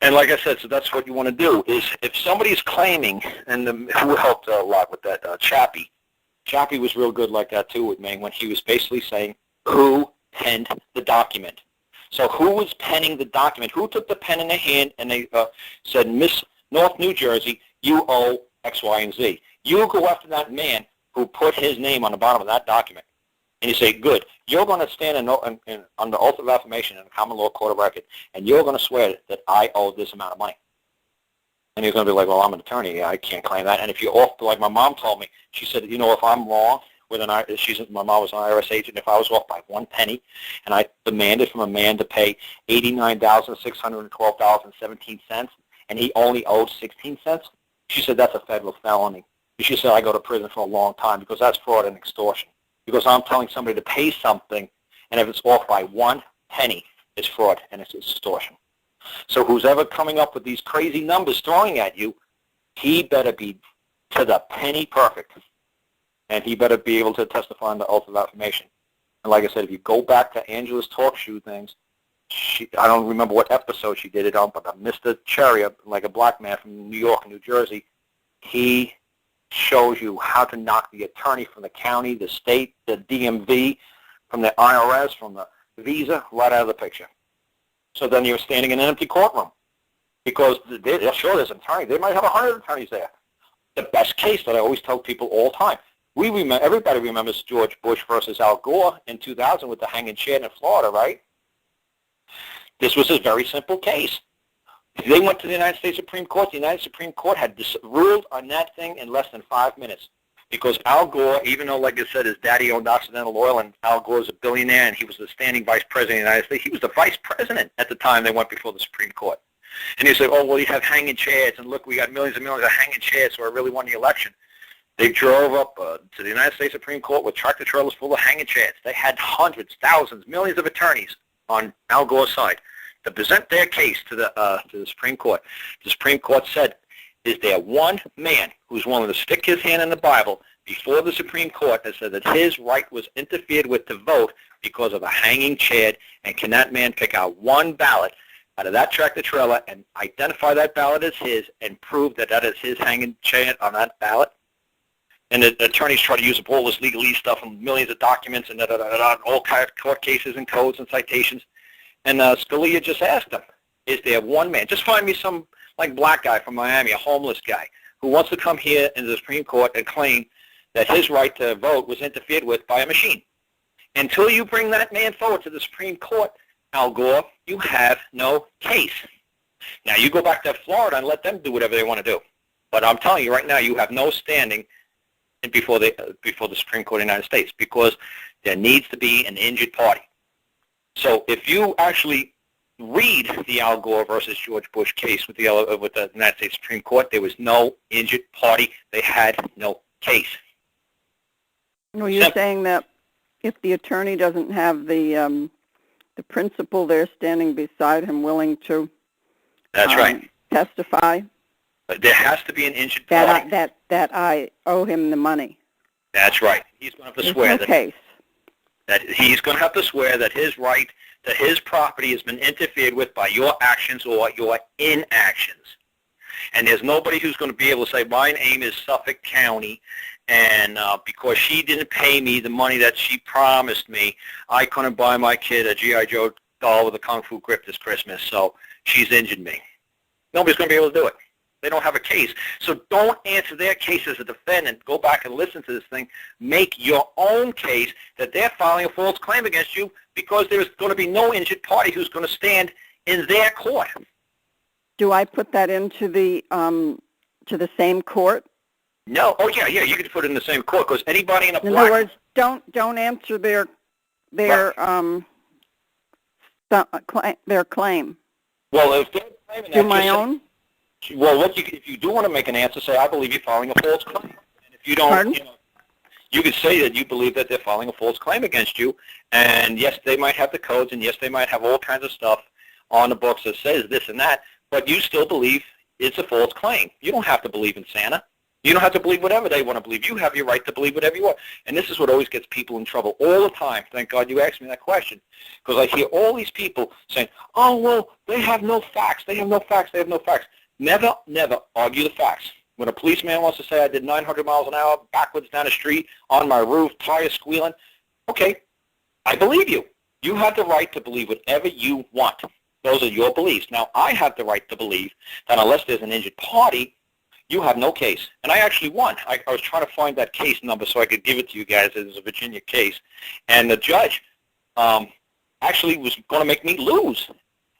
And like I said, so that's what you want to do is if somebody's claiming, and who helped a lot with that, Chappie. Chappie was real good like that too with me when he was basically saying who penned the document. So who was penning the document? Who took the pen in their hand and they said, Miss North New Jersey, you owe X, Y, and Z. You go after that man who put his name on the bottom of that document. And you say, good, you're going to stand on the oath of affirmation in the common law court of record, and you're going to swear that I owe this amount of money. And he's going to be like, well, I'm an attorney. I can't claim that. And if you're off, like my mom told me, she said, you know, if I'm wrong, my mom was an IRS agent, if I was off by 1 penny, and I demanded from a man to pay $89,612.17, and he only owed 16 cents, she said that's a federal felony. She said I go to prison for a long time because that's fraud and extortion. Because I'm telling somebody to pay something, and if it's off by 1 penny, it's fraud and it's extortion. So who's ever coming up with these crazy numbers throwing at you, he better be to the penny perfect. And he better be able to testify on the oath of affirmation. And like I said, if you go back to Angela's talk show things, I don't remember what episode she did it on, but Mr. Cherry, like a black man from New York and New Jersey, he shows you how to knock the attorney from the county, the state, the DMV, from the IRS, from the Visa, right out of the picture. So then you're standing in an empty courtroom because they're sure there's an attorney. They might have 100 attorneys there. The best case that I always tell people all the time, everybody remembers George Bush versus Al Gore in 2000 with the hanging chair in Florida, right? This was a very simple case. They went to the United States Supreme Court. The United Supreme Court had ruled on that thing in less than 5 minutes because Al Gore, even though, like I said, his daddy owned Occidental Oil and Al Gore's a billionaire and he was the standing vice president of the United States, he was the vice president at the time they went before the Supreme Court. And you say, oh, well, you have hanging chairs, and look, we got millions and millions of hanging chairs, so I really won the election. They drove up to the United States Supreme Court with tractor trailers full of hanging chairs. They had hundreds, thousands, millions of attorneys on Al Gore's side to present their case to the Supreme Court. The Supreme Court said, is there one man who's willing to stick his hand in the Bible before the Supreme Court that said that his right was interfered with to vote because of a hanging chair, and can that man pick out one ballot out of that tractor trailer and identify that ballot as his and prove that that is his hanging chair on that ballot? And the attorneys try to use up all this legalese stuff and millions of documents and all kinds of court cases and codes and citations. And Scalia just asked him, is there one man, just find me some like black guy from Miami, a homeless guy, who wants to come here into the Supreme Court and claim that his right to vote was interfered with by a machine. Until you bring that man forward to the Supreme Court, Al Gore, you have no case. Now, you go back to Florida and let them do whatever they want to do. But I'm telling you right now, you have no standing before the Supreme Court of the United States because there needs to be an injured party. So if you actually read the Al Gore versus George Bush case with the United States Supreme Court, there was no injured party. They had no case. Well, you're saying that if the attorney doesn't have the principal there standing beside him willing to that's right. testify, there has to be an injured party. That I owe him the money. That's right. He's going to have to swear that he's going to have to swear that his right to his property has been interfered with by your actions or your inactions. And there's nobody who's going to be able to say, my name is Suffolk County, and because she didn't pay me the money that she promised me, I couldn't buy my kid a G.I. Joe doll with a Kung Fu grip this Christmas, so she's injured me. Nobody's going to be able to do it. They don't have a case. So don't answer their case as a defendant. Go back and listen to this thing. Make your own case that they're filing a false claim against you because there's going to be no injured party who's going to stand in their court. Do I put that into the to the same court? No. Oh, yeah. You can put it in the same court because anybody in a In other words, don't answer their claim. Well, if they're claiming do my own. Well, if you do want to make an answer, say, I believe you're filing a false claim. And if you don't, you could say that you believe that they're filing a false claim against you. And yes, they might have the codes, and yes, they might have all kinds of stuff on the books that says this and that, but you still believe it's a false claim. You don't have to believe in Santa. You don't have to believe whatever they want to believe. You have your right to believe whatever you want. And this is what always gets people in trouble all the time. Thank God you asked me that question. Because I hear all these people saying, oh, well, they have no facts. They have no facts. They have no facts. Never, never argue the facts. When a policeman wants to say I did 900 miles an hour backwards down the street, on my roof, tires squealing, okay, I believe you. You have the right to believe whatever you want. Those are your beliefs. Now, I have the right to believe that unless there's an injured party, you have no case. And I actually won. I was trying to find that case number so I could give it to you guys. It was a Virginia case. And the judge actually was going to make me lose.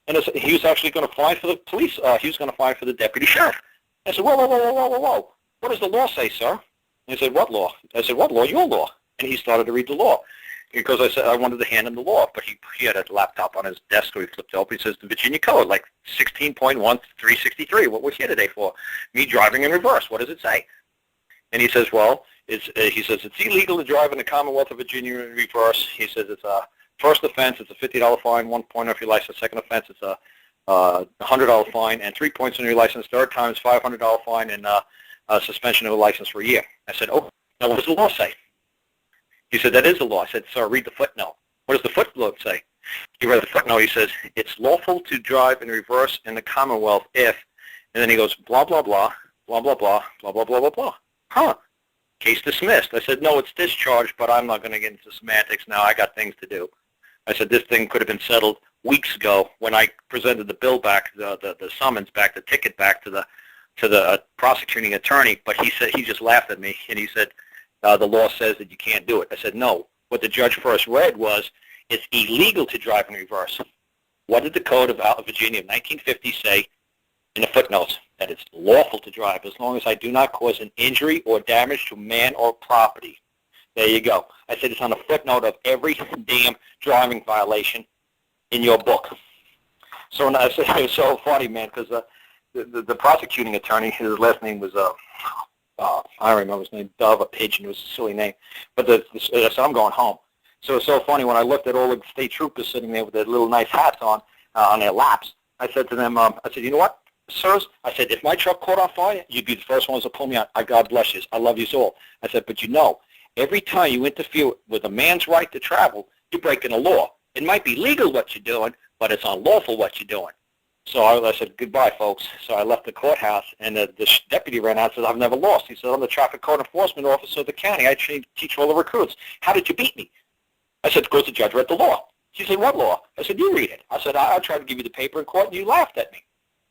And he was actually going to fine for the police. He was going to fine for the deputy sheriff. I said, whoa, whoa, whoa, whoa, whoa, whoa. What does the law say, sir? And he said, what law? I said, what law? Your law. And he started to read the law. Because I said I wanted to hand him the law, but he had a laptop on his desk, so he flipped it open. He says the Virginia Code, like 16.1363. What we're here today for? Me driving in reverse. What does it say? And he says, well, it's illegal to drive in the Commonwealth of Virginia in reverse. He says it's a first offense, it's a $50 fine, 1 point off your license. Second offense, it's a $100 fine, and 3 points on your license. Third time is $500 fine and suspension of a license for a year. I said, oh, now what does the law say? He said, that is the law. I said, sir, read the footnote. What does the footnote say? He read the footnote. He says, it's lawful to drive in reverse in the Commonwealth if, and then he goes, blah, blah, blah, blah, blah, blah, blah, blah, blah, blah, blah. Huh. Case dismissed. I said, no, it's discharged, but I'm not going to get into semantics now. I got things to do. I said, this thing could have been settled weeks ago when I presented the bill back, the summons back, the ticket back to the prosecuting attorney, but he said, he just laughed at me, and he said, the law says that you can't do it. I said, no. What the judge first read was, it's illegal to drive in reverse. What did the Code of Virginia of 1950 say in the footnotes? That it's lawful to drive as long as I do not cause an injury or damage to man or property. There you go. I said it's on the footnote of every damn driving violation in your book. So I said, it was so funny, man, because the prosecuting attorney, his last name was I don't remember his name, Dove, a pigeon. It was a silly name. But I said, I'm going home. So it's so funny when I looked at all the state troopers sitting there with their little nice hats on their laps. I said to them, I said, you know what, sirs? I said, if my truck caught on fire, you'd be the first ones to pull me out. God bless you. I love you all. I said, but you know, every time you interfere with a man's right to travel, you're breaking the law. It might be legal what you're doing, but it's unlawful what you're doing. So I said, goodbye, folks. So I left the courthouse, and the deputy ran out and said, I've never lost. He said, I'm the traffic code enforcement officer of the county. I teach all the recruits. How did you beat me? I said, because the judge read the law. She said, what law? I said, you read it. I said, I tried to give you the paper in court, and you laughed at me.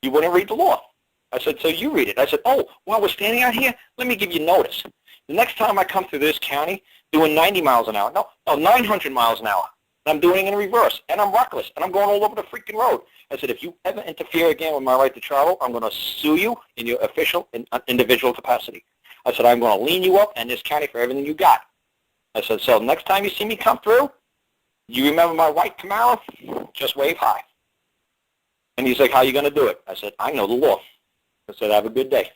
You wouldn't read the law. I said, so you read it. I said, oh, while we're standing out here, let me give you notice. The next time I come through this county doing 90 miles an hour, no, 900 miles an hour, I'm doing it in reverse, and I'm reckless, and I'm going all over the freaking road. I said, if you ever interfere again with my right to travel, I'm going to sue you in your official and individual capacity. I said, I'm going to lean you up in this county for everything you got. I said, so next time you see me come through, you remember my white Camaro? Just wave high. And he's like, how are you going to do it? I said, I know the law. I said, have a good day.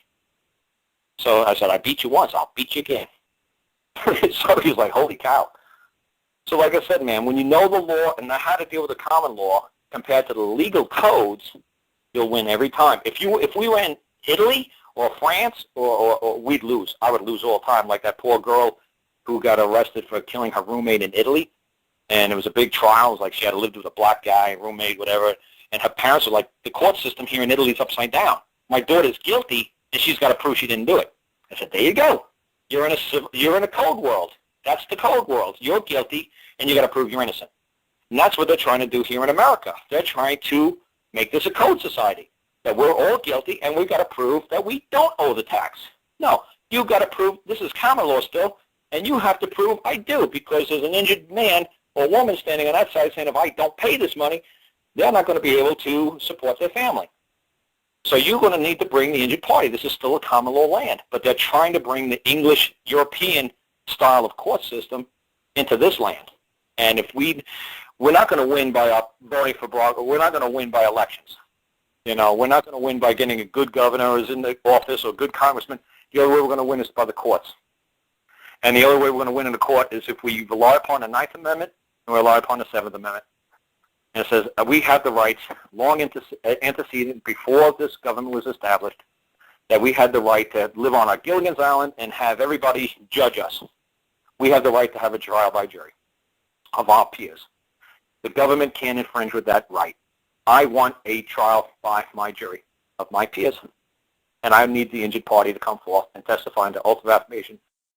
So I said, I beat you once, I'll beat you again. So he's like, holy cow. So like I said, man, when you know the law and know how to deal with the common law compared to the legal codes, you'll win every time. If we were in Italy or France, or we'd lose. I would lose all the time, like that poor girl who got arrested for killing her roommate in Italy. And it was a big trial. It was like she had lived with a black guy, roommate, whatever. And her parents were like, the court system here in Italy is upside down. My daughter's guilty, and she's got to prove she didn't do it. I said, there you go. You're in a code world. That's the code world. You're guilty, and you got to prove you're innocent. And that's what they're trying to do here in America. They're trying to make this a code society, that we're all guilty, and we've got to prove that we don't owe the tax. No, you've got to prove, this is common law still, and you have to prove I do, because there's an injured man or woman standing on that side saying, if I don't pay this money, they're not going to be able to support their family. So you're going to need to bring the injured party. This is still a common law land, but they're trying to bring the English, European style of court system into this land. And if we're not going to win by voting for Barack, we're not going to win by elections. You know, we're not going to win by getting a good governor who's in the office or a good congressman. The only way we're going to win is by the courts. And the only way we're going to win in the court is if we rely upon the Ninth Amendment and rely upon the Seventh Amendment. And it says we have the rights long antecedent before this government was established that we had the right to live on our Gilligan's Island and have everybody judge us. We have the right to have a trial by jury of our peers. The government can't infringe with that right. I want a trial by my jury of my peers, and I need the injured party to come forth and testify under oath of affirmation